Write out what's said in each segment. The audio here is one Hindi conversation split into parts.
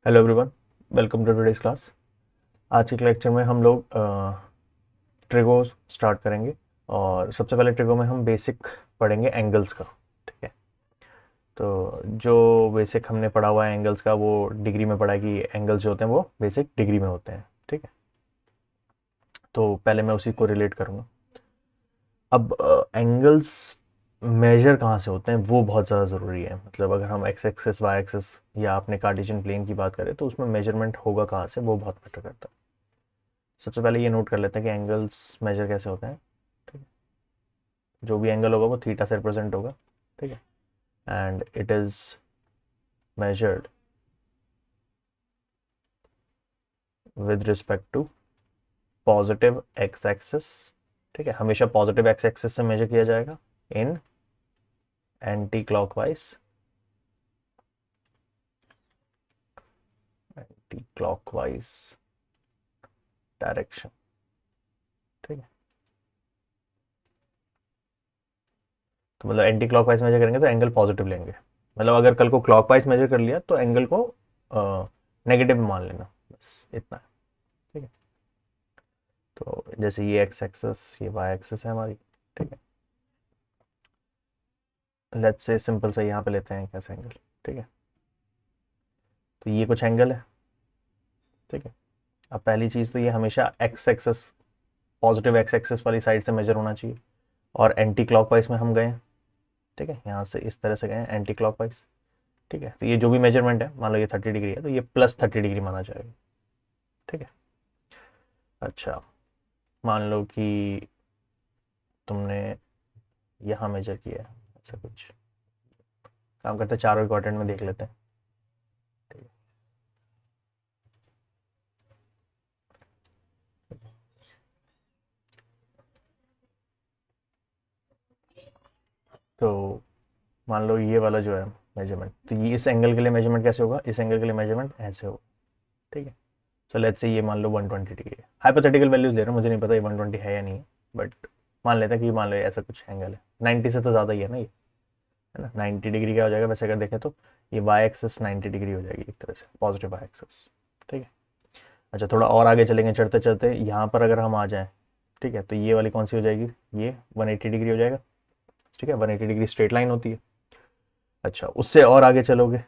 Hello everyone, welcome to today's class. आज के लेक्चर में हम लोग ट्रिगो स्टार्ट करेंगे। और सबसे पहले ट्रिगो में हम बेसिक पढ़ेंगे एंगल्स का। ठीक है, तो जो बेसिक हमने पढ़ा हुआ है एंगल्स का, वो डिग्री में पढ़ा है कि एंगल्स जो होते हैं वो बेसिक डिग्री में होते हैं। ठीक है, तो पहले मैं उसी को रिलेट करूँगा। अब एंगल्स मेजर कहाँ से होते हैं वो बहुत ज़्यादा ज़रूरी है। मतलब अगर हम एक्स एक्सेस वाई एक्सेस या अपने कार्टेशियन प्लेन की बात करें तो उसमें मेजरमेंट होगा कहाँ से, वो बहुत मैटर करता है। सबसे पहले ये नोट कर लेते हैं कि एंगल्स मेजर कैसे होते हैं। ठीक है, जो भी एंगल होगा वो थीटा से रिप्रेजेंट होगा। ठीक है, and it is measured with respect to positive x axis. ठीक है, हमेशा पॉजिटिव एक्स एक्सिस से मेजर किया जाएगा इन एंटी क्लॉकवाइज डायरेक्शन। ठीक है, तो मतलब एंटी क्लॉकवाइज मेजर करेंगे तो एंगल पॉजिटिव लेंगे। मतलब अगर कल को क्लॉकवाइज मेजर कर लिया तो एंगल को नेगेटिव मान लेना, बस इतना है। ठीक है, तो जैसे ये एक्स एक्सेस ये वाई एक्सेस है हमारी। ठीक है, लेट्स से सिंपल सा यहाँ पे लेते हैं कैसे एंगल। ठीक है, तो ये कुछ एंगल है। ठीक है, अब पहली चीज़ तो ये हमेशा x axis, positive x axis वाली साइड से मेजर होना चाहिए। और एंटी क्लॉकवाइज में हम गए। ठीक है, यहाँ से इस तरह से गए एंटी क्लॉकवाइज। ठीक है, तो ये जो भी मेजरमेंट है, मान लो ये 30 डिग्री है तो ये +30 डिग्री माना जाएगा। ठीक है, अच्छा मान लो कि तुमने यहाँ मेजर किया है ऐसा कुछ। काम करते हैं चारों क्वाड्रेंट में देख लेते हैं। ठीक है, तो मान लो ये वाला जो है मेजरमेंट, तो ये इस एंगल के लिए मेजरमेंट कैसे होगा, इस एंगल के लिए मेजरमेंट ऐसे होगा। ठीक है, सो लेट्स से ये मान लो 120 डिग्री है। हाइपोथेटिकल वैल्यूज ले रहा हूँ, मुझे नहीं पता ये 120 है या नहीं है, बट मान लेते हैं कि मान लो ऐसा कुछ एंगल है। 90 से तो ज़्यादा ही है ना ये, है ना। 90 डिग्री क्या हो जाएगा वैसे अगर देखें तो, ये वाई एक्सेस 90 डिग्री हो जाएगी एक तरह से, पॉजिटिव वाई एक्सेस। ठीक है, अच्छा थोड़ा और आगे चलेंगे, चढ़ते चढ़ते यहाँ पर अगर हम आ जाएँ, ठीक है, तो ये वाली कौन सी हो जाएगी, ये 180 डिग्री हो जाएगा। ठीक है, 180 डिग्री स्ट्रेट लाइन होती है। अच्छा उससे और आगे चलोगे,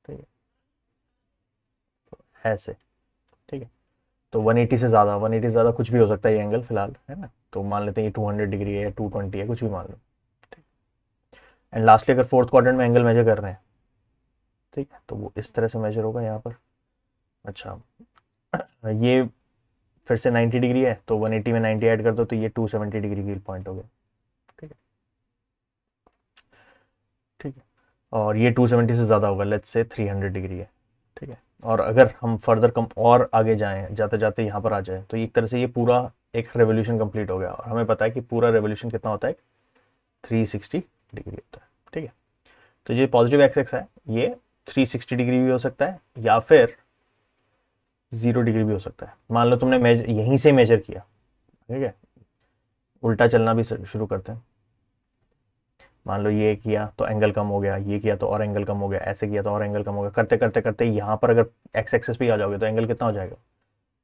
ठीक है, ऐसे। ठीक है, तो 180 से ज़्यादा, 180 से ज़्यादा कुछ भी हो सकता है ये एंगल फिलहाल, है ना। तो मान लेते हैं ये 200 डिग्री है या 220 है, कुछ भी मान लो। एंड लास्टली अगर फोर्थ क्वाड्रेंट में एंगल मेजर कर रहे हैं, ठीक है, तो वो इस तरह से मेजर होगा यहाँ पर। अच्छा ये फिर से 90 डिग्री है तो 180 में 90 ऐड कर दो तो ये 270 डिग्री की पॉइंट हो गया। ठीक है, ठीक है, और ये 270 से ज़्यादा होगा, लेट्स से 300 डिग्री है। ठीक है, और अगर हम फर्दर कम और आगे जाएं, जाते जाते यहाँ पर आ जाए, तो एक तरह से ये पूरा एक रेवोल्यूशन कंप्लीट हो गया। और हमें पता है कि पूरा रेवोल्यूशन कितना होता है, 360 डिग्री होता है। ठीक है, तो ये पॉजिटिव एक्स एक्स है, ये 360 डिग्री भी हो सकता है या फिर 0 डिग्री भी हो सकता है। मान लो तुमने मेजर यहीं से मेजर किया। ठीक है, उल्टा चलना भी शुरू करते हैं। मान लो ये किया तो एंगल कम हो गया, ये किया तो और एंगल कम हो गया, ऐसे किया तो और एंगल कम हो गया, करते करते करते यहाँ पर अगर एक्स एक्सेस पे आ जाओगे तो एंगल कितना हो जाएगा,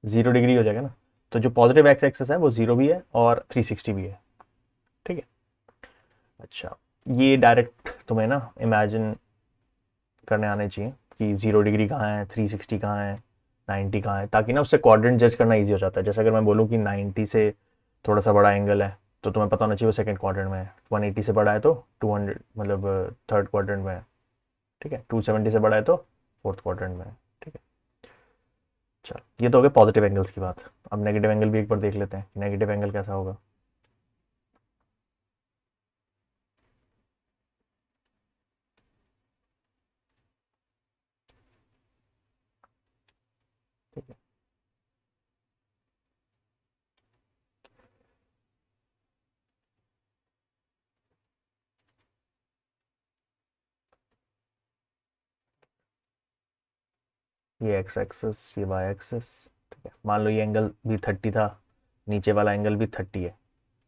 0 डिग्री हो जाएगा ना। तो जो पॉजिटिव एक्स एक्सेस है वो 0 भी है और 360 भी है। ठीक है, अच्छा ये डायरेक्ट तुम्हें ना इमेजिन करने आने चाहिए कि 0 डिग्री कहाँ है, 360 कहाँ है, 90 कहाँ है, ताकि ना उससे क्वाड्रेंट जज करना ईजी हो जाता है। जैसे अगर मैं बोलूँ कि 90 से थोड़ा सा बड़ा एंगल है तो तुम्हें पता होना चाहिए वो सेकंड क्वाड्रेंट में है। 180 से बड़ा है तो 200 मतलब थर्ड क्वाड्रेंट में है। ठीक है, 270 से बड़ा है तो फोर्थ क्वाड्रेंट में है। ठीक है, चल ये तो हो गया पॉजिटिव एंगल्स की बात। अब नेगेटिव एंगल भी एक बार देख लेते हैं, नेगेटिव एंगल कैसा होगा। ठीक है, ये एक्स एक्सेस ये वाई एक्सेस। ठीक है, मान लो ये एंगल भी 30 था, नीचे वाला एंगल भी 30 है।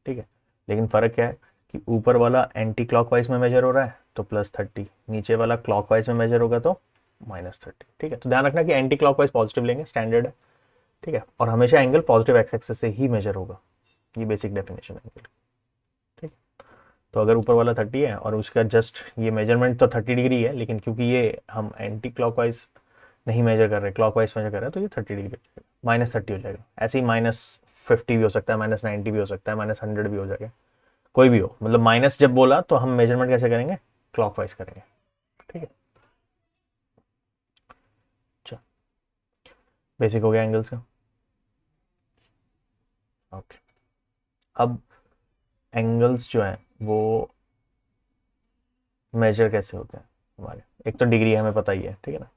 ठीक है, लेकिन फ़र्क क्या है कि ऊपर वाला एंटी क्लॉकवाइज में मेजर हो रहा है तो +30, नीचे वाला क्लॉकवाइज में मेजर होगा तो -30। ठीक है, तो ध्यान रखना कि एंटी क्लॉकवाइज पॉजिटिव लेंगे, स्टैंडर्ड है। ठीक है, और हमेशा एंगल पॉजिटिव एक्स एक्सिस से ही मेजर होगा, ये बेसिक डेफिनेशन है एंगल। ठीक, तो अगर ऊपर वाला 30 है और उसका जस्ट ये मेजरमेंट तो 30 डिग्री है, लेकिन क्योंकि ये हम एंटी क्लॉकवाइज नहीं मेजर कर रहे, क्लॉकवाइज मेजर कर रहे हैं, तो ये 30 डिग्री -30 हो जाएगा। ऐसे ही -50 भी हो सकता है, -90 भी हो सकता है, -100 भी हो जाएगा, कोई भी हो, मतलब माइनस जब बोला तो हम मेजरमेंट कैसे करेंगे, क्लॉकवाइज करेंगे। ठीक है, अच्छा, बेसिक हो गया एंगल्स का। ओके, अब एंगल्स जो हैं वो मेजर कैसे होते हैं हमारे, एक तो डिग्री हमें पता ही है, ठीक है ना।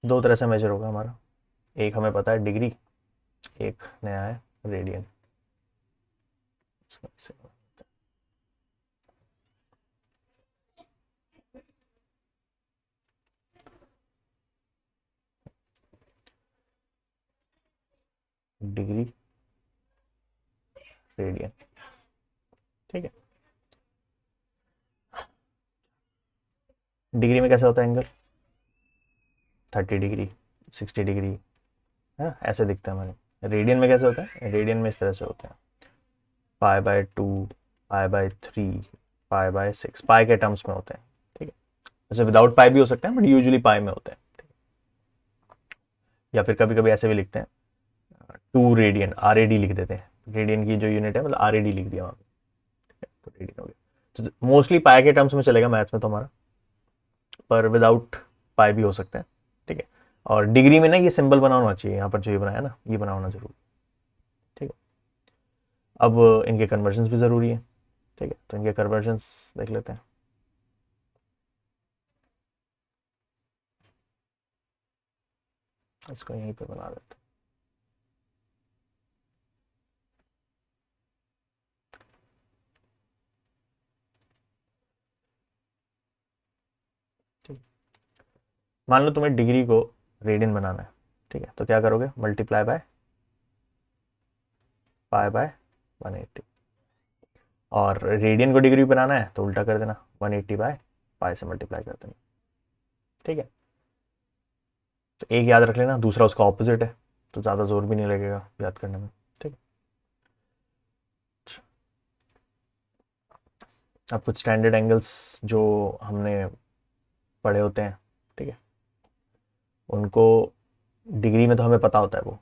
दो तरह से मेजर होगा हमारा, एक हमें पता है डिग्री, एक नया है रेडियन। डिग्री, रेडियन, ठीक है। डिग्री में कैसा होता है एंगल, 30 डिग्री, 60 डिग्री, है ना, ऐसे दिखता है हमारे। रेडियन में कैसे होता है, रेडियन में इस तरह से होता है, π/2, π/3, π/6, पाई के टर्म्स में होते हैं। ठीक है, वैसे विदाउट पाई भी हो सकते हैं, बट यूजुअली पाई में होते हैं। या फिर कभी कभी ऐसे भी लिखते हैं 2 रेडियन, RAD लिख देते हैं, रेडियन की जो यूनिट है, मतलब RAD लिख दिया वहाँ पे, तो रेडियन हो गया। तो मोस्टली पाई के टर्म्स में चलेगा मैथ्स में तो हमारा, पर विदाउट पाई भी हो सकते हैं। ठीक है, और डिग्री में ना ये सिंबल बना होना चाहिए, यहाँ पर जो ये बनाया ना, ये बना होना जरूरी। ठीक है, अब इनके कन्वर्जन्स भी ज़रूरी है। ठीक है, तो इनके कन्वर्जन्स देख लेते हैं। इसको यहीं पे बना देते हैं। ठीक, मान लो तुम्हें डिग्री को रेडियन बनाना है। ठीक है, तो क्या करोगे, मल्टीप्लाई बाय π/180, और रेडियन को डिग्री बनाना है तो उल्टा कर देना, 180/π से मल्टीप्लाई कर देना। ठीक है, तो एक याद रख लेना, दूसरा उसका ऑपोजिट है, तो ज़्यादा जोर भी नहीं लगेगा याद करने में। ठीक है, अब कुछ स्टैंडर्ड एंगल्स जो हमने पढ़े होते हैं, ठीक है, उनको डिग्री में तो हमें पता होता है वो,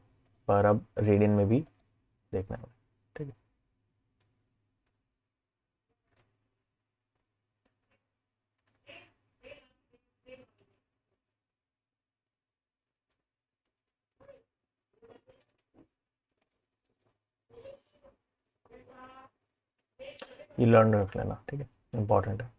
पर अब रेडियन में भी देखना है। ठीक है, ये लर्न रख लेना, ठीक है, इंपॉर्टेंट है।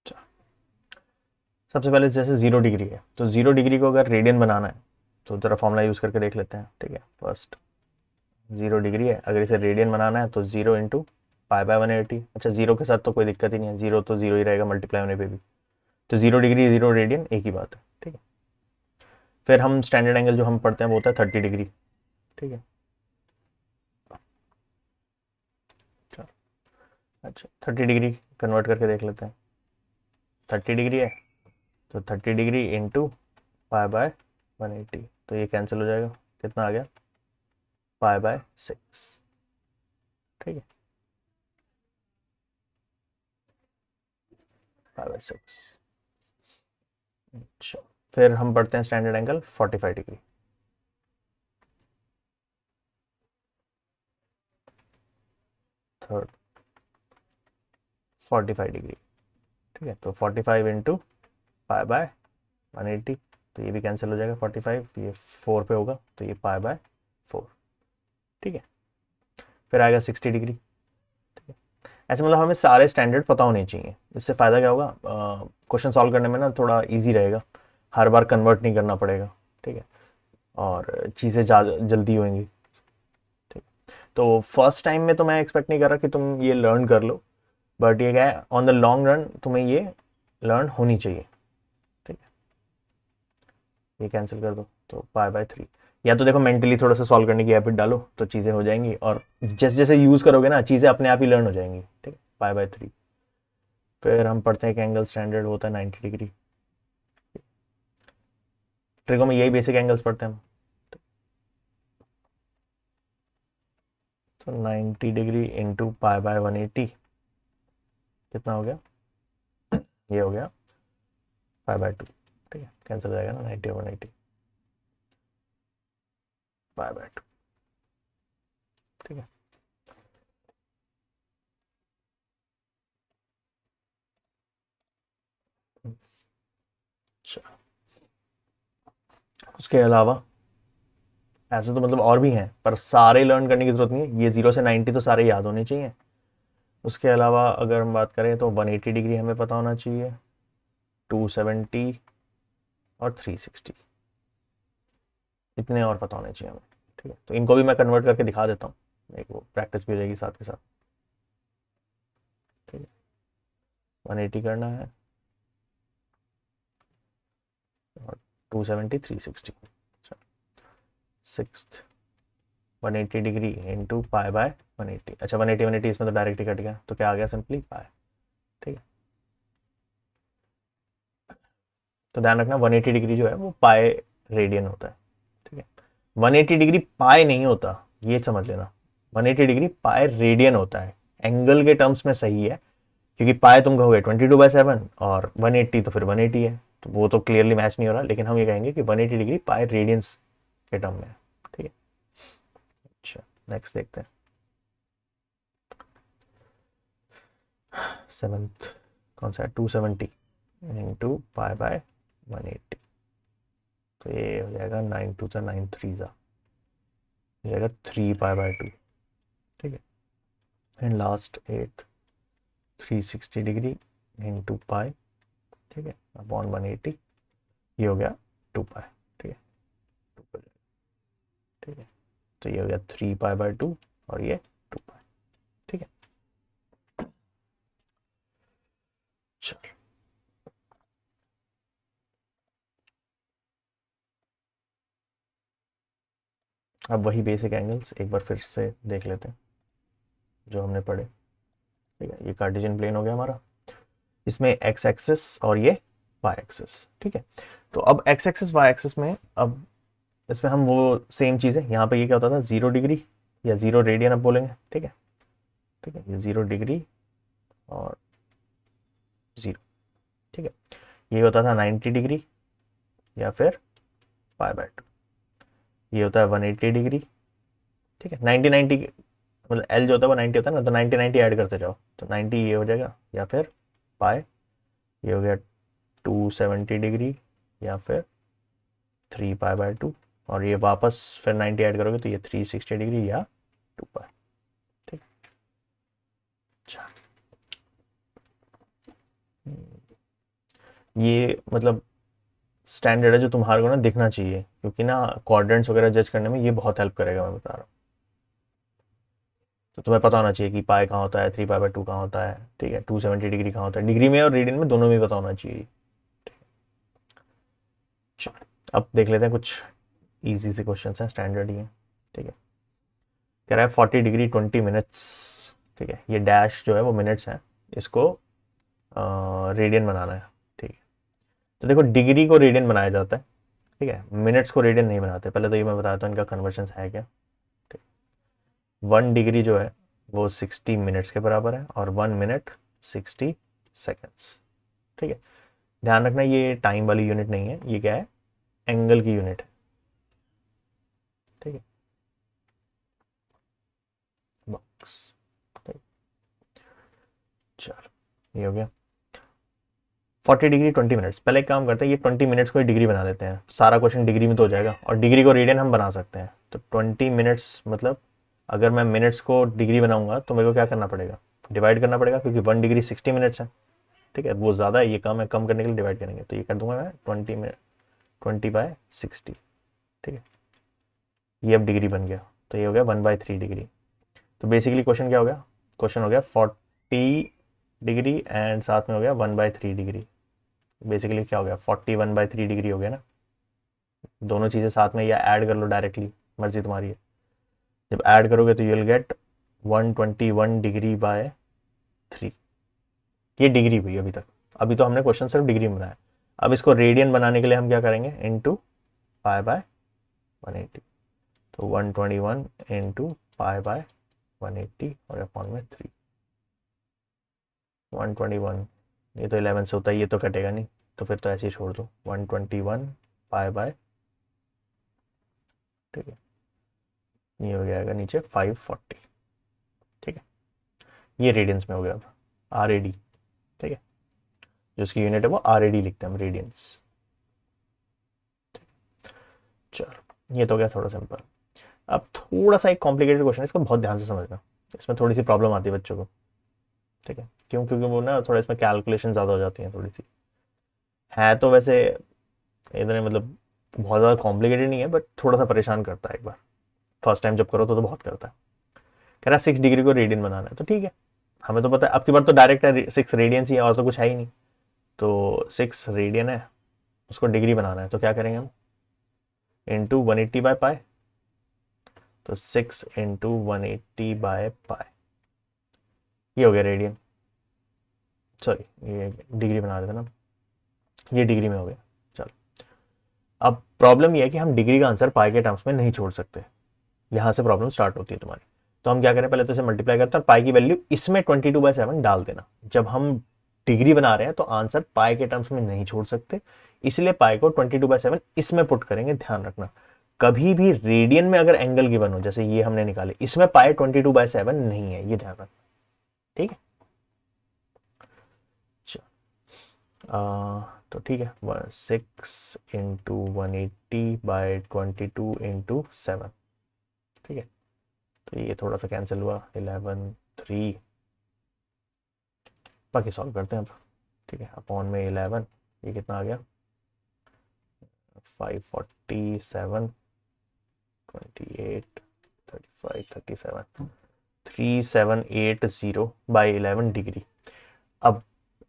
अच्छा, सबसे पहले जैसे 0 डिग्री है, तो 0 डिग्री को अगर रेडियन बनाना है तो ज़रा फॉर्मूला यूज़ करके देख लेते हैं। ठीक है, फर्स्ट 0 डिग्री है, अगर इसे रेडियन बनाना है तो 0 × π/180। अच्छा, 0 के साथ तो कोई दिक्कत ही नहीं है, 0 तो 0 ही रहेगा मल्टीप्लाई होने पे भी, तो 0 डिग्री 0 रेडियन एक ही बात है। ठीक है, फिर हम स्टैंडर्ड एंगल जो हम पढ़ते हैं वो होता है 30 डिग्री। ठीक है, अच्छा 30 डिग्री कन्वर्ट करके देख लेते हैं। 30 डिग्री है तो 30 डिग्री इंटू π/180, तो ये कैंसिल हो जाएगा, कितना आ गया, π/6। ठीक है, π/6। अच्छा, फिर हम पढ़ते हैं standard angle 45 degree. Third 45 degree. ठीक है, तो 45 इंटू π/180, तो ये भी कैंसिल हो जाएगा 45, ये 4 पे होगा तो ये पाई बाय 4, ठीक है। फिर आएगा 60 डिग्री, ठीक है। ऐसे मतलब हमें सारे स्टैंडर्ड पता होने चाहिए। इससे फ़ायदा क्या होगा, क्वेश्चन सॉल्व करने में ना थोड़ा ईजी रहेगा, हर बार कन्वर्ट नहीं करना पड़ेगा, ठीक है, और चीज़ें ज़्यादा जल्दी होंगी, ठीक। तो फर्स्ट टाइम में तो मैं एक्सपेक्ट नहीं कर रहा कि तुम ये लर्न कर लो, बट ये क्या है, ऑन द लॉन्ग रन तुम्हें ये लर्न होनी चाहिए, ठीक है। ये कैंसिल कर दो तो पाई बाय 3, या तो देखो मेंटली थोड़ा सा सॉल्व करने की हैबिट डालो तो चीज़ें हो जाएंगी, और जैसे जैसे यूज़ करोगे ना चीज़ें अपने आप ही लर्न हो जाएंगी, ठीक है। पाई बाय 3। फिर हम पढ़ते हैं कि एंगल स्टैंडर्ड होता है 90 डिग्री। ट्रिगो में यही बेसिक एंगल्स पढ़ते हैं हम। तो 90 डिग्री इंटू पाई बाय 180 कितना हो गया, ये हो गया पाई बाय 2, ठीक है। कैंसिल हो जाएगा ना 90 और 180, पाई बाय 2, ठीक है। अच्छा, उसके अलावा ऐसे तो मतलब और भी हैं, पर सारे लर्न करने की जरूरत नहीं है, ये 0 से 90 तो सारे याद होने चाहिए। उसके अलावा अगर हम बात करें तो 180 डिग्री हमें पता होना चाहिए, 270 और 360, इतने और पता होने चाहिए हमें, ठीक है। तो इनको भी मैं कन्वर्ट करके दिखा देता हूँ, एक वो प्रैक्टिस भी हो जाएगी साथ के साथ, ठीक है। 180 करना है और 270 360, अच्छा। Sixth 180 degree into pi by 180, अच्छा 180 180 इसमें तो डायरेक्ट ही कट गया, तो क्या आ गया, सिंपली पाई, ठीक है। तो ध्यान रखना 180 डिग्री जो है वो पाई रेडियन होता है, ठीक है। 180 डिग्री पाई नहीं होता, ये समझ लेना, 180 डिग्री पाई रेडियन होता है। एंगल के टर्म्स में सही है, क्योंकि पाई तुम कहोगे 22/7 और 180 तो फिर 180 है, तो वो तो क्लियरली मैच नहीं हो रहा, लेकिन हम ये कहेंगे कि 180 डिग्री पाई रेडियंस के टर्म में है, ठीक है। अच्छा, नेक्स्ट देखते हैं, सेवंथ कौन सा है, 270 इंटू पाई बाय 180, तो ये हो जाएगा 9 2 सा 9 3 सा, हो जाएगा 3 पाई बाय 2, ठीक है। And last 8 360 degree into pi, ठीक है, अपॉन 180, ये हो गया 2 पाई, ठीक है, 2 पाई, ठीक है। तो ये हो गया 3 पाई बाय 2 और ये 2 पाई, ठीक है। चलो, अब वही बेसिक एंगल्स एक बार फिर से देख लेते हैं जो हमने पढ़े, ठीक है। ये कार्टेशियन प्लेन हो गया हमारा, इसमें एक्स एक्सिस और ये वाई एक्सिस, ठीक है। तो अब एक्स एक्सिस वाई एक्सिस में अब इसमें हम वो सेम चीज़ है, यहाँ पे ये क्या होता था 0 डिग्री या 0 रेडियन अब बोलेंगे, ठीक है, ठीक है। ये 0 डिग्री और 0, ठीक है। ये होता था 90 डिग्री या फिर पाई बाय 2, ये होता है 180 डिग्री, ठीक है। 90 90 मतलब एल जो होता है वो 90 होता है ना, तो 90 90 ऐड करते जाओ, तो 90 ये हो जाएगा, या फिर पाई, ये हो गया 270 डिग्री या फिर 3 पाई बाय 2, और ये वापस फिर 90 ऐड करोगे तो ये 360 डिग्री या 2 पाई, ठीक। अच्छा, ये मतलब स्टैंडर्ड है जो तुम्हारे को ना दिखना चाहिए, क्योंकि ना क्वाड्रेंट्स वगैरह जज करने में ये बहुत हेल्प करेगा, मैं बता रहा हूँ। तो तुम्हें पता होना चाहिए कि पाई कहाँ होता है, 3 पाई बाय 2 कहाँ होता है, ठीक है, 270 डिग्री कहाँ होता है, डिग्री में और रेडियन में दोनों में पता होना चाहिए। चलो, अब देख लेते हैं कुछ इजी से क्वेश्चन हैं, स्टैंडर्ड ही है, ठीक है। कह रहा है 40 डिग्री 20 मिनट्स, ठीक है। ये डैश जो है वो मिनट्स है, इसको रेडियन बनाना है, ठीक है। तो देखो डिग्री को रेडियन बनाया जाता है, ठीक है, मिनट्स को रेडियन नहीं बनाते। पहले तो ये मैं बताता हूँ इनका कन्वर्जन है क्या, ठीक। 1 डिग्री जो है वो 60 मिनट्स के बराबर है और 1 मिनट 60 सेकेंड्स, ठीक है। ध्यान रखना ये टाइम वाली यूनिट नहीं है, ये क्या है, एंगल की यूनिट है, ठीक है। बॉक्स, ठीक, चलो ये हो गया। 40 डिग्री 20 मिनट्स। पहले एक काम करते हैं, ये 20 मिनट्स को ही डिग्री बना लेते हैं, सारा क्वेश्चन डिग्री में तो हो जाएगा, और डिग्री को रेडियन हम बना सकते हैं। तो 20 मिनट्स मतलब अगर मैं मिनट्स को डिग्री बनाऊंगा तो मेरे को क्या करना पड़ेगा, डिवाइड करना पड़ेगा, क्योंकि 1 डिग्री 60 मिनट्स है। ठीक है, वो ज़्यादा है, ये कम है, कम करने के लिए डिवाइड करेंगे, तो ये कर दूंगा मैं 20/60। ठीक है, ये अब डिग्री बन गया, तो ये हो गया 1/3 डिग्री। तो बेसिकली क्वेश्चन क्या हो गया, क्वेश्चन हो गया 40 डिग्री एंड साथ में हो गया 1/3 डिग्री। बेसिकली क्या हो गया, 41/3 डिग्री हो गया ना। दोनों चीज़ें साथ में या ऐड कर लो डायरेक्टली, मर्जी तुम्हारी है। जब ऐड करोगे तो you will get 121 degree by 3। ये डिग्री हुई अभी तक, अभी तो हमने क्वेश्चन सिर्फ डिग्री में बनाया। अब इसको रेडियन बनाने के लिए हम क्या करेंगे, इंटू π/180। तो 121 इंटू π/180 और अपॉन में 3। 121, ये तो 11 से होता है, ये तो कटेगा नहीं, तो फिर तो ऐसे ही छोड़ दो, 121 π/, ठीक है, ये हो जाएगा नीचे 540। ठीक है, ये रेडियंस में हो गया। अब RAD, ठीक है, जो उसकी यूनिट है वो RAD लिखते हैं हम, रेडियंस। चलो, ये तो हो गया थोड़ा सिंपल। अब थोड़ा सा एक कॉम्प्लिकेटेड क्वेश्चन है, इसको बहुत ध्यान से समझना, इसमें थोड़ी सी प्रॉब्लम आती है बच्चों को। ठीक है, क्यों, क्योंकि वो ना थोड़ा इसमें कैलकुलेशन ज़्यादा हो जाती हैं थोड़ी सी, है तो वैसे इतने मतलब बहुत ज़्यादा कॉम्प्लिकेटेड नहीं है, बट थोड़ा सा परेशान करता है एक बार फर्स्ट टाइम जब करो तो बहुत करता है। कह रहा है 6 डिग्री को रेडियन बनाना है, तो ठीक है, हमें तो पता है, अब की बार तो डायरेक्ट है 6 रेडियंस ही है, और तो कुछ है ही नहीं। तो 6 रेडियन है, उसको डिग्री बनाना है, तो क्या करेंगे हम, इंटू 180/π। तो 6 इंटू 180/π, ये हो गया रेडियन, सॉरी ये डिग्री बना देते ना, ये डिग्री में हो गया। चलो, अब प्रॉब्लम ये है कि हम डिग्री का आंसर पाई के टर्म्स में नहीं छोड़ सकते, यहाँ से प्रॉब्लम स्टार्ट होती है तुम्हारी। तो हम क्या करें, पहले तो इसे मल्टीप्लाई करते हैं, और पाई की वैल्यू इसमें 22/7 डाल देना। जब हम डिग्री बना रहे हैं तो आंसर पाई के टर्म्स में नहीं छोड़ सकते, इसलिए पाई को 22/7 इसमें पुट करेंगे। ध्यान रखना, कभी भी रेडियन में अगर एंगल गिवन हो, जैसे ये हमने निकाले, इसमें पाई 22/7 नहीं है, ये ध्यान रखना। ठीक है, तो ठीक है, 6 इंटू 180/22 इंटू 7। ठीक है, तो ये थोड़ा सा कैंसिल हुआ, 11 3, बाकी सॉल्व करते हैं अब। ठीक है, अपॉन में 11, ये कितना आ गया, 547 28 35 37 3780/11 डिग्री। अब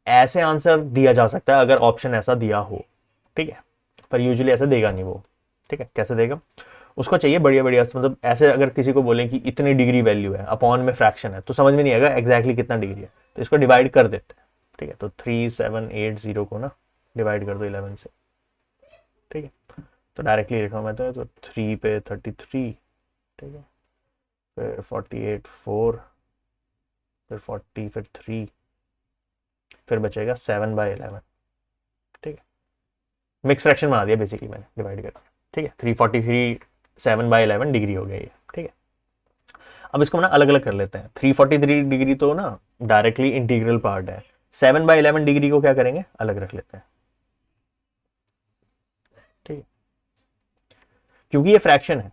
ऐसे आंसर दिया जा सकता है अगर ऑप्शन ऐसा दिया हो, ठीक है, पर यूजुअली ऐसा देगा नहीं वो। ठीक है, कैसे देगा, उसको चाहिए बढ़िया बढ़िया, मतलब ऐसे अगर किसी को बोलें कि इतनी डिग्री वैल्यू है, अपॉन में फ्रैक्शन है, तो समझ में नहीं आएगा एग्जैक्टली कितना डिग्री है, तो इसको डिवाइड कर देते हैं। ठीक है, तो 3780 को ना डिवाइड कर दो 11 से। ठीक है, तो डायरेक्टली लिखा मैं तो 3 पे 33, ठीक है, फिर 48 4, फिर 40, फिर 3, फिर बचेगा 7/11। ठीक है, मिक्स फ्रैक्शन बना दिया बेसिकली मैंने डिवाइड करके। ठीक है, 343 7/11 डिग्री हो गया ये। ठीक है, अब इसको ना अलग अलग कर लेते हैं। 343 डिग्री तो ना डायरेक्टली इंटीग्रल पार्ट है, 7/11 डिग्री को क्या करेंगे, अलग रख लेते हैं। ठीक है, क्योंकि ये फ्रैक्शन है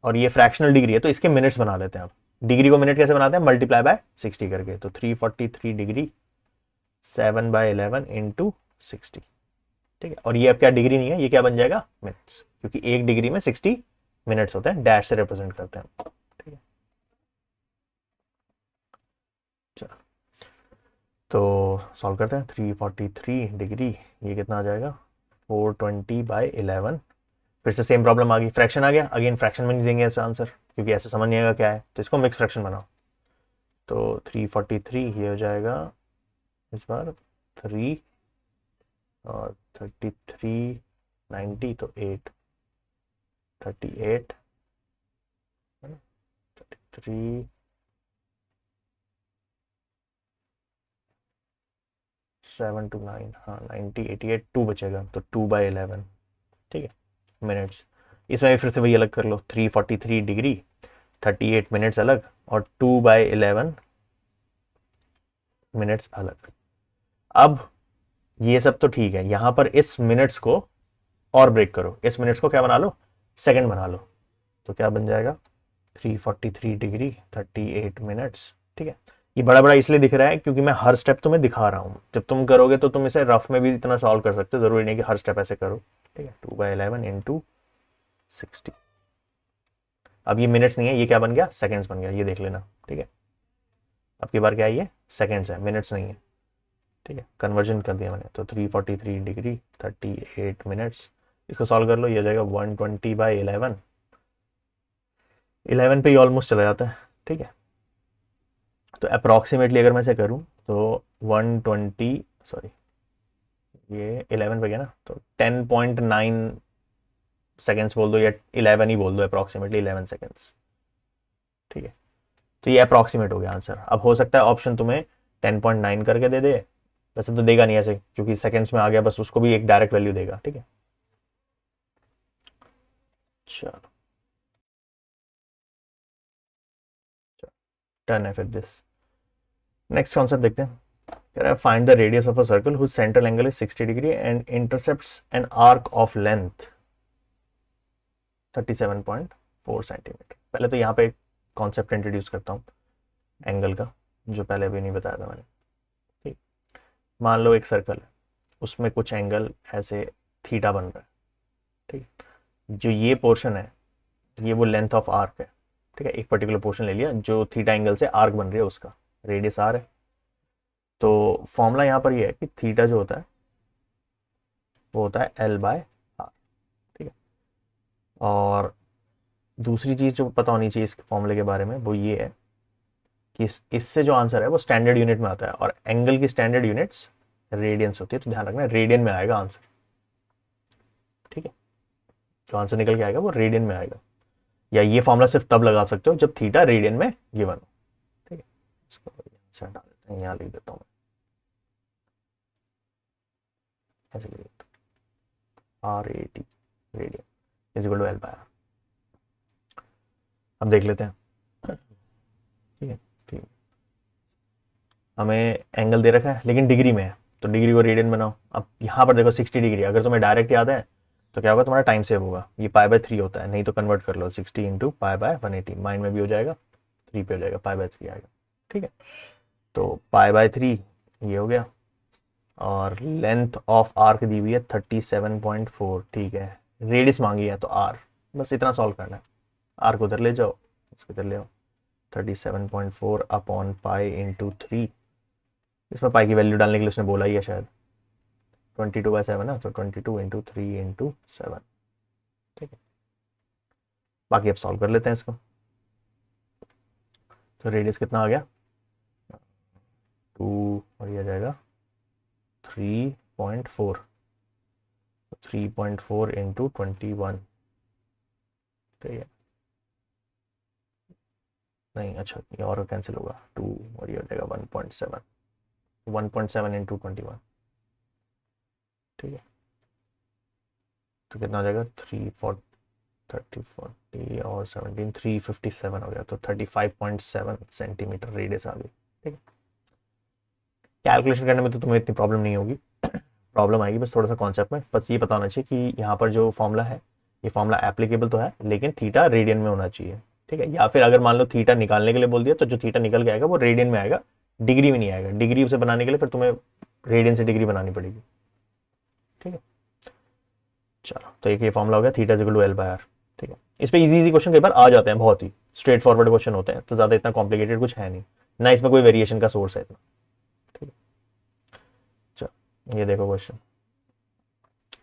और ये फ्रैक्शनल डिग्री है, तो इसके मिनट्स बना लेते हैं। अब डिग्री को मिनट कैसे बनाते हैं, मल्टीप्लाई बाय 60 करके। तो 343 डिग्री 7/11 इंटू 60। ठीक है, और ये अब क्या डिग्री नहीं है, ये क्या बन जाएगा, मिनट्स, क्योंकि एक डिग्री में 60 मिनट्स होते हैं, डैश से रिप्रेजेंट करते हैं। ठीक है, चलो तो सॉल्व करते हैं। 343 डिग्री, ये कितना आ जाएगा, 420/11। फिर से सेम प्रॉब्लम आ गई, फ्रैक्शन आ गया, अगेन फ्रैक्शन में नहीं देंगे ऐसा आंसर, क्योंकि ऐसे समझ नहीं आएगा क्या है, तो इसको मिक्स फ्रैक्शन बनाओ। तो 343 ये हो जाएगा इस बार 3 और 33 90, तो 8 38 33 7 to 9, हाँ 90 88 2 बचेगा, तो 2/11। ठीक है, मिनट्स, इसमें भी फिर से वही अलग कर लो, 343 डिग्री 38 मिनट्स अलग, और 2/11 मिनट्स अलग। अब ये सब तो ठीक है, यहां पर इस मिनट्स को और ब्रेक करो, इस मिनट्स को क्या बना लो, सेकंड बना लो, तो क्या बन जाएगा 343 डिग्री 38 मिनट्स। ठीक है, ये बड़ा बड़ा इसलिए दिख रहा है क्योंकि मैं हर स्टेप तुम्हें दिखा रहा हूं, जब तुम करोगे तो तुम इसे रफ में भी इतना सॉल्व कर सकते हो, जरूरी नहीं कि हर स्टेप ऐसे करो। ठीक है, 2/11 इंटू 60। अब ये मिनट्स नहीं है, ये क्या बन गया, सेकंड्स बन गया, ये देख लेना। ठीक है, अब की बार क्या है, ये सेकंड्स है, मिनट्स नहीं है। ठीक है, कन्वर्जन कर दिया मैंने, तो 343 डिग्री 38 मिनट्स, इसको सॉल्व कर लो, ये हो जाएगा 120/11। 11 पे ही ऑलमोस्ट चला जाता है। ठीक है, तो अप्रॉक्सीमेटली अगर मैं इसे करूं तो 120, सॉरी ये 11 पे गया ना, तो 10.9 सेकेंड्स बोल दो, या 11 ही बोल दो, अप्रॉक्सीमेटली 11 सेकेंड्स। ठीक है, तो ये अप्रॉक्सीमेट हो गया आंसर। अब हो सकता है ऑप्शन तुम्हें 10.9 करके दे दे, वैसे तो देगा नहीं ऐसे क्योंकि सेकेंड्स में आ गया, बस उसको भी एक डायरेक्ट वैल्यू देगा। ठीक है, चलो डन है फिर दिस। नेक्स्ट कॉन्सेप्ट देखते हैं। कह रहा है find the radius of a circle whose central angle is 60 degree and intercepts an arc of length 37.4 centimetre. पहले तो यहाँ पे एक कॉन्सेप्ट इंट्रोड्यूस करता हूँ एंगल का, जो पहले अभी नहीं बताया था मैंने। ठीक, मान लो एक सर्कल है, उसमें कुछ एंगल ऐसे थीटा बन रहा है। ठीक, जो ये पोर्शन है ये वो लेंथ ऑफ आर्क है। ठीक है, एक पर्टिकुलर पोर्शन ले लिया जो थीटा एंगल से आर्क बन रही है, उसका रेडियस आर है। तो फॉर्मूला यहाँ पर ये है कि थीटा जो होता है वो होता है L/R। ठीक है, और दूसरी चीज जो पता होनी चाहिए इस फॉर्मूले के बारे में वो ये है कि इससे जो आंसर है वो स्टैंडर्ड यूनिट में आता है, और एंगल की स्टैंडर्ड यूनिट्स रेडियंस होती है, तो ध्यान रखना रेडियन में आएगा आंसर। ठीक है, जो आंसर निकल के आएगा वो रेडियन में आएगा, या ये फॉर्मूला सिर्फ तब लगा सकते हो जब थीटा रेडियन में गिवन हो। ठीक है, इसको आंसर डाल देते हैं, यहाँ लिख देता हूँ ऐसे लिख देता हूँ RAT radian is equal to L/R। अब देख लेते हैं। ठीक है, ठीक, हमें एंगल दे रखा है लेकिन डिग्री में है, तो डिग्री को रेडियन बनाओ। अब यहाँ पर देखो 60 डिग्री, अगर तुम्हें डायरेक्ट याद है तो क्या होगा, तुम्हारा टाइम सेव होगा। ये π/3 होता है, नहीं तो कन्वर्ट कर लो 60 इंटू π/180, माइंड में भी हो जाएगा, 3 पे हो जाएगा, π/3 आएगा। ठीक है, तो π/3 ये हो गया, और लेंथ ऑफ आर्क दी हुई है 37.4। ठीक है, रेडियस मांगी है तो आर, बस इतना सॉल्व करना है। आर को उधर ले जाओ, इसको इधर ले आओ, 37.4 अपॉन पाई इंटू 3। इसमें पाई की वैल्यू डालने के लिए उसने बोला ही है शायद, 22/7 है, तो 22 इंटू 3 इंटू 7। ठीक है, बाकी अब सॉल्व कर लेते हैं इसको। तो रेडियस कितना आ गया 2, और ये आ जाएगा 3.4, 3.4 इंटू 21। ठीक है, नहीं अच्छा ये और कैंसिल होगा 2, और ये हो जाएगा 1.7, 1.7 इंटू 21। ठीक है, तो कितना हो जाएगा 30, 40 और 17, 357 हो गया, तो 35.7 सेंटीमीटर रेडियस आ गई। ठीक है, कैलकुलेशन करने में तो तुम्हें इतनी प्रॉब्लम नहीं होगी, प्रॉब्लम आएगी बस थोड़ा सा कॉन्सेप्ट में। बस ये पता होना चाहिए कि यहाँ पर जो फॉर्मूला है ये फॉर्मूला एप्लीकेबल तो है, लेकिन थीटा रेडियन में होना चाहिए। ठीक है, या फिर अगर मान लो थीटा निकालने के लिए बोल दिया तो जो थीटा निकल के आएगा वो रेडियन में आएगा, डिग्री में नहीं आएगा। डिग्री उसे बनाने के लिए फिर तुम्हें रेडियन से डिग्री बनानी पड़ेगी। ठीक है, चलो तो एक ये फॉर्मूला हो गया theta is equal to L/R। ठीक है, इस पे इजी इजी क्वेश्चन कई बार आ जाते हैं, बहुत ही स्ट्रेट फॉरवर्ड क्वेश्चन होते हैं, तो ज़्यादा इतना कॉम्प्लिकेटेड कुछ है नहीं ना, इसमें कोई वेरिएशन का सोर्स है इतना। ठीक है, चलो ये देखो क्वेश्चन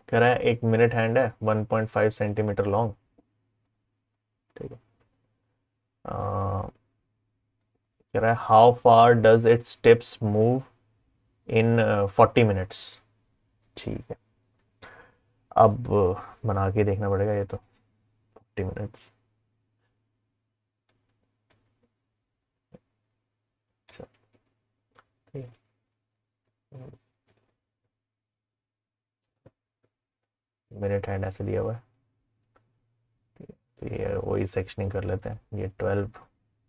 कह रहा है एक मिनट हैंड है 1.5 सेंटीमीटर लॉन्ग। ठीक है, कह रहा है how far does it's tips move in 40 minutes. ठीक है, अब बना के देखना पड़ेगा ये तो 40 मिनट्स। ठीक है, मिनट हैंड ऐसे दिया हुआ है, तो ये वही सेक्शनिंग कर लेते हैं। ये 12,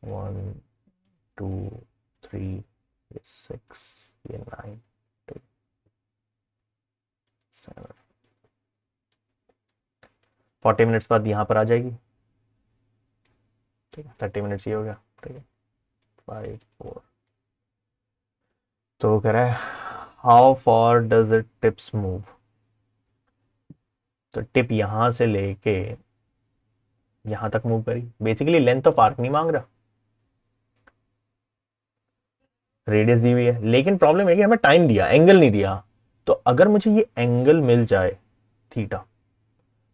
1, 2, 3, ये 6, ये 9। 40 मिनट्स बाद यहाँ पर आ जाएगी, ठीक है, 30 मिनट्स ये हो गया, ठीक है, 5 4। तो कह रहा है how for does it tips move, तो टिप यहां से लेके यहां तक मूव करी, बेसिकली लेंथ ऑफ आर्क नहीं मांग रहा, रेडियस दी हुई है, लेकिन प्रॉब्लम है कि हमें टाइम दिया, एंगल नहीं दिया। तो अगर मुझे ये एंगल मिल जाए थीटा,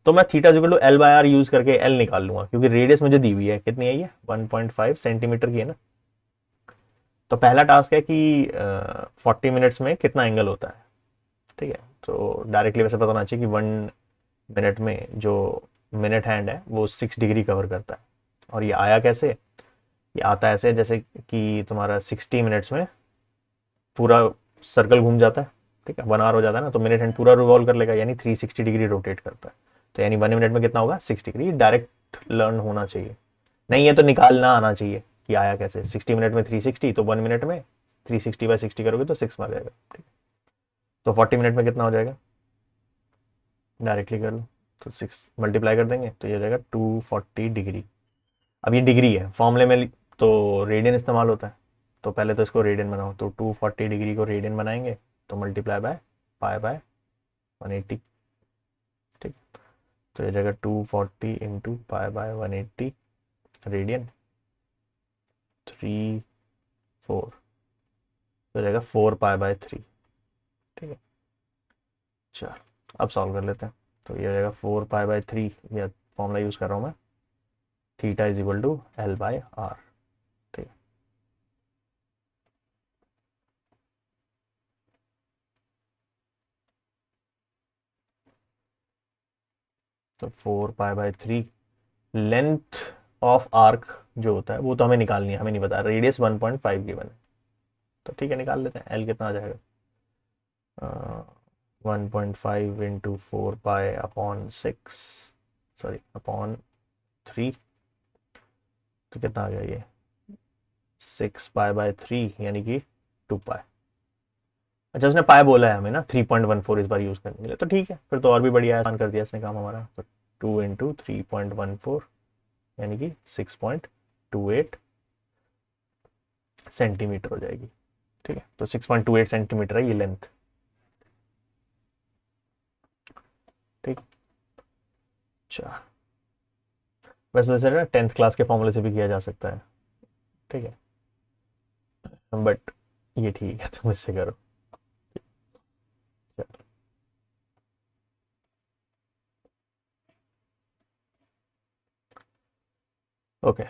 तो मैं theta equal to L by R use करके एल निकाल लूंगा, क्योंकि रेडियस मुझे दी हुई है, कितनी है ये 1.5 सेंटीमीटर की है ना। तो पहला टास्क है कि 40 मिनट्स में कितना एंगल होता है, ठीक है। तो डायरेक्टली वैसे पता होना चाहिए कि 1 मिनट में जो मिनट हैंड है वो 6 डिग्री कवर करता है। और ये आया कैसे, ये आता है ऐसे जैसे कि तुम्हारा 60 मिनट्स में पूरा सर्कल घूम जाता है, ठीक है, 1 आवर हो जाता है ना, तो मिनट हैंड पूरा रिवॉल्व कर लेगा, यानी 360 डिग्री रोटेट करता है। तो यानी 1 मिनट में कितना होगा 6 डिग्री, डायरेक्ट लर्न होना चाहिए, नहीं है तो निकालना आना चाहिए कि आया कैसे। 60 मिनट में 360, तो 1 मिनट में 360 बाय 60 करोगे तो 6 में आ जाएगा, ठीक। तो 40 मिनट में कितना हो जाएगा, डायरेक्टली कर लो, तो 6 मल्टीप्लाई कर देंगे तो ये हो जाएगा 240 डिग्री। अब ये डिग्री है, फॉर्मूले में तो रेडियन इस्तेमाल होता है, तो पहले तो इसको रेडियन बनाओ, तो 240 डिग्री को रेडियन बनाएंगे तो मल्टीप्लाई बाय पाई बाय 180, ठीक। तो ये जाएगा 240 इंटू पाई बाय 180 रेडियन 3 4, तो जाएगा 4 पाई बाय 3, ठीक है। चल अब सॉल्व कर लेते हैं, तो ये हो जाएगा 4 पाई बाय 3, ये फॉर्मूला यूज कर रहा हूँ मैं, theta is equal to L by R, ठीक है। तो 4 pi by 3, length of arc जो होता है वो तो हमें निकालनी है, हमें नहीं पता, रेडियस 1.5 गिवन है, तो ठीक है निकाल लेते हैं। एल कितना आ जाएगा, 1.5 into 4 pi upon 6, sorry upon 3, तो कितना आ गया ये 6 पाई बाय 3 यानी कि 2 पाई। अच्छा उसने पाई बोला है हमें ना 3.14 इस बार यूज करने के लिए, तो ठीक है फिर तो और भी बढ़िया आसान कर दिया इसने काम हमारा। तो 2 इंटू 3.14 यानी कि 6.28 सेंटीमीटर हो जाएगी, ठीक है। तो 6.28 सेंटीमीटर है ये लेंथ, ठीक। अच्छा वैसे वैसे ना 10th क्लास के फॉर्मूले से भी किया जा सकता है, ठीक है, बट ये ठीक है तुम इससे करो। ओके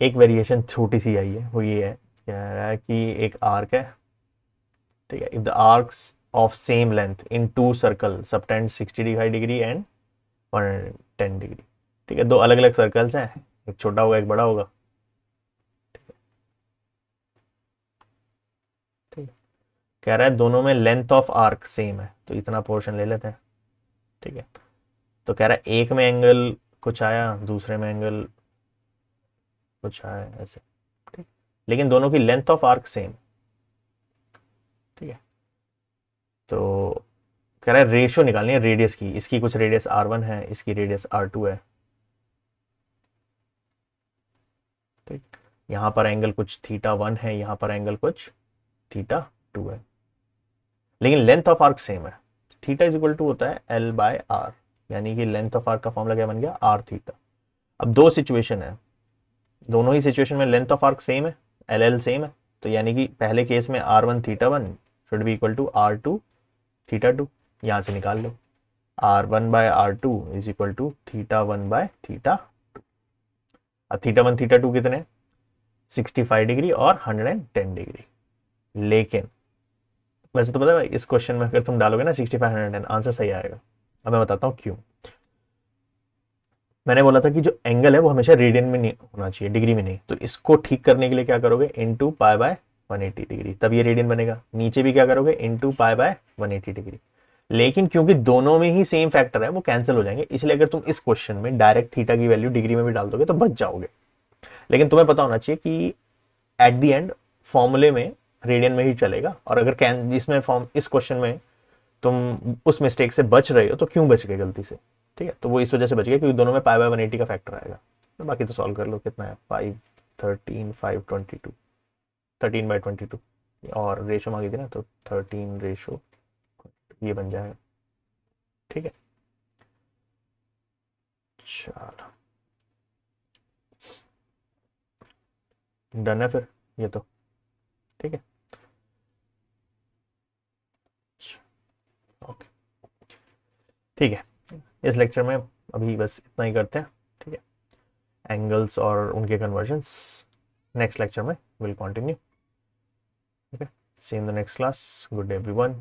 एक वेरिएशन छोटी सी आई है, वो ये है, कह रहा है कि एक आर्क है, ठीक है, if the arcs of same length in 2 circle subtend 65 degree and 110 degree, ठीक है, 2 अलग अलग सर्कल्स हैं, एक छोटा होगा एक बड़ा होगा, ठीक है। कह रहा है दोनों में लेंथ ऑफ आर्क सेम है, तो इतना पोर्शन ले लेते हैं, ठीक है। तो कह रहा है एक में एंगल कुछ आया, दूसरे में एंगल कुछ आया ऐसे, ठीक, लेकिन दोनों की लेंथ ऑफ आर्क सेम, ठीक है। तो कह रहा है रेशियो निकालनी है रेडियस की, इसकी कुछ रेडियस r1 है, इसकी रेडियस r2 है, ठीक। यहां पर एंगल कुछ θ1 है, यहां पर एंगल कुछ θ2 है, लेकिन लेंथ ऑफ आर्क सेम है। थीटा इज इक्वल टू होता है एल बाय आर, यानी कि लेंथ ऑफ आर्क का फॉर्मूला क्या बन गया आर थीटा। अब दो सिचुएशन है, दोनों ही सिचुएशन में लेंथ ऑफ आर्क सेम है, एल एल सेम है, तो यानी कि पहले केस में r1 θ1 should be equal to r2 θ2, यहां से निकाल लो r1 by r2 is equal to θ1 by θ2। अब θ1 θ2 कितने 65 डिग्री और 110 डिग्री, लेकिन वैसे तो पता है इस क्वेश्चन में अगर तुम डालोगे ना 65 110 आंसर सही आएगा। अब मैं बताता हूँ क्यों। मैंने बोला था कि जो एंगल है वो हमेशा रेडियन में नहीं होना चाहिए, डिग्री में नहीं, तो इसको ठीक करने के लिए क्या करोगे इनटू पाई बाय 180 डिग्री, तब ये रेडियन बनेगा। नीचे भी क्या करोगे इनटू पाई बाय 180 डिग्री, लेकिन क्योंकि दोनों में ही सेम फैक्टर है वो कैंसिल हो जाएंगे, इसलिए अगर तुम इस क्वेश्चन में डायरेक्ट थीटा की वैल्यू डिग्री में भी डाल दोगे तो बच जाओगे। लेकिन तुम्हें पता होना चाहिए कि एट द एंड फॉर्मूले में रेडियन में ही चलेगा, और अगर इसमें फॉर्म इस क्वेश्चन में तुम उस मिस्टेक से बच रहे हो तो क्यों बच गए गलती से, ठीक है। तो वो इस वजह से बच गए क्योंकि दोनों में पाई बाय 180 का फैक्टर आएगा। तो बाकी तो सॉल्व कर लो, कितना है 5 13 5 22, 13/22, और रेशो मांगी थी ना, तो 13 रेशो ये बन जाएगा, ठीक है। चलो डन है फिर ये तो, ठीक है। ओके ठीक है, इस लेक्चर में अभी बस इतना ही करते हैं, ठीक है। एंगल्स और उनके कन्वर्जन्स नेक्स्ट लेक्चर में will continue, okay. See in the next class, good day everyone.